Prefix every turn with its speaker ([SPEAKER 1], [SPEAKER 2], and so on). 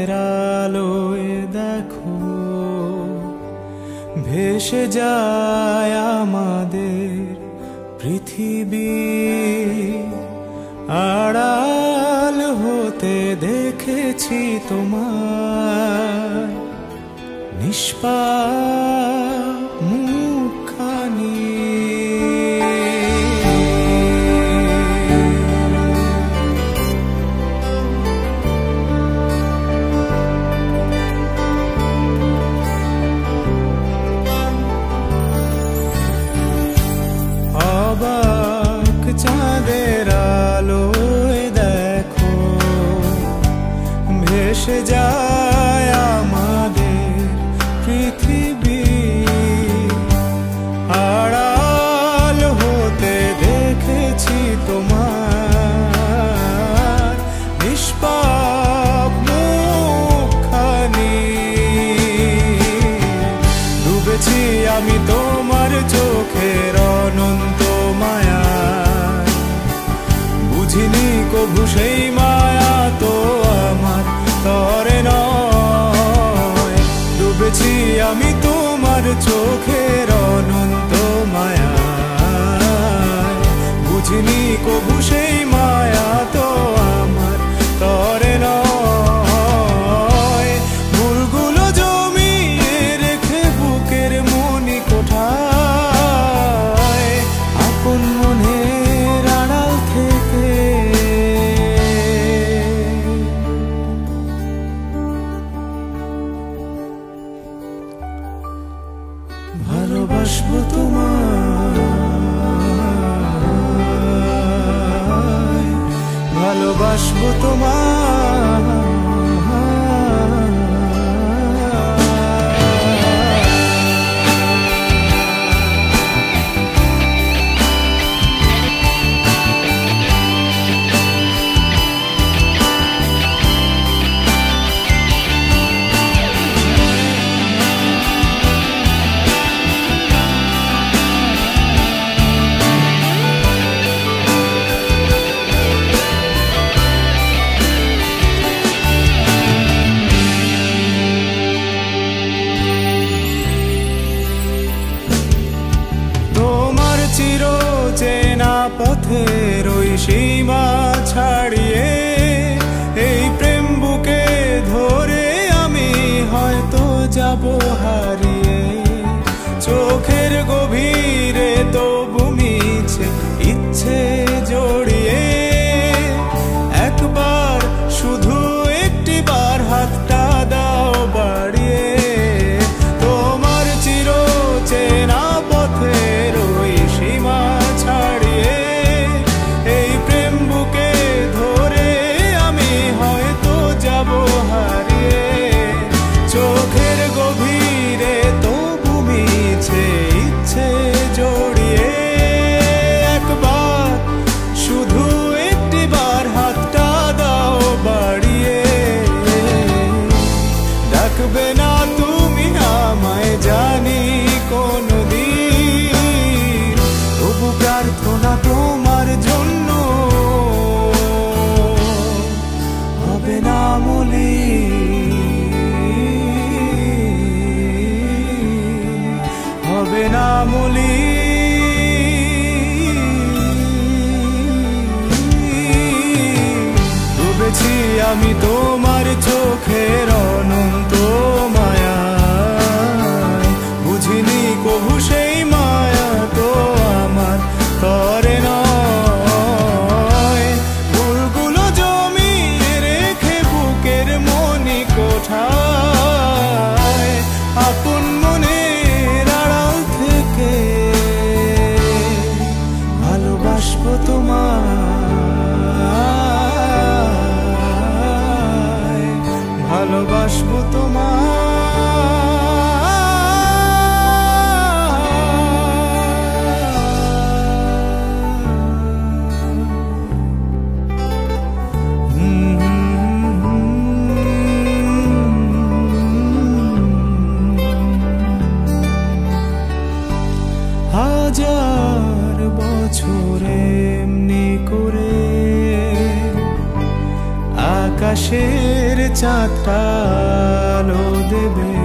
[SPEAKER 1] চাঁদের আলোয় দেখো ভেসে যায় আমাদের পৃথিবী, আড়াল হতে দেখেছি তোমার নিষ্পাপ মুখখানি। অবাক চাঁদের আলোয় দেখো ভেসে যায় আমাদের পৃথিবী, আড়াল হতে দেখেছি তোমার নিষ্পাপ মুখখানি। ডুবেছি আমি তোমার চোখের অনন্ত মায়ায়, বুঝিনি কভু সেই মায়া তো আমার তরে নয়। ডুবেছি আমি তোমার চোখের অনন্ত মায়ায়, বুঝিনি কভু সেই মায়া তো আমার তরে নয়। ভুলগুলো জমিয়ে রেখে বুকের মনি কোঠায়, আপন মনের আড়াল থেকে ভালোবাসবো তোমায়, ভালোবাসবো তোমায়। চেনা পথের ওই সীমা ছাড়িয়ে এই প্রেম বুকে ধরে আমি হয়তো যাব হারিয়ে। চোখের গভীরে তবু মিছে ইচ্ছে জড়িয়ে, একবার শুধু একটি বার হাতটা দাও বাড়িয়ে। তোমার চির চেনা পথের ওই সীমা ছাড়িয়ে এই প্রেম বুকে ধরে আমি হয়তো যাব হারিয়ে। চোখের গভীরে তবু মিছে ইচ্ছে জড়িয়ে, একবার শুধু একটি বার হাতটা দাও বাড়িয়ে। ডাকবে না তুমি আমায় জানি কোনদিন, তবু প্রার্থনা তোমার জন্য হবে না মলিন, হবে না মলিন। ডুবেছি আমি তোমার চোখের অনন্ত মায়ায়, বুঝিনি কভু সেই মায়া তো আমার তরে নয়। ভুলগুলো জমিয়ে রেখে বুকের মনি কোঠায়, আপন মনের আড়াল থেকে ভালোবাসবো তোমায়, ভালোবাসবো তোমায়। হাজার বছর এমনি করে আকাশের চাঁদ রাতটা আলো দেবে।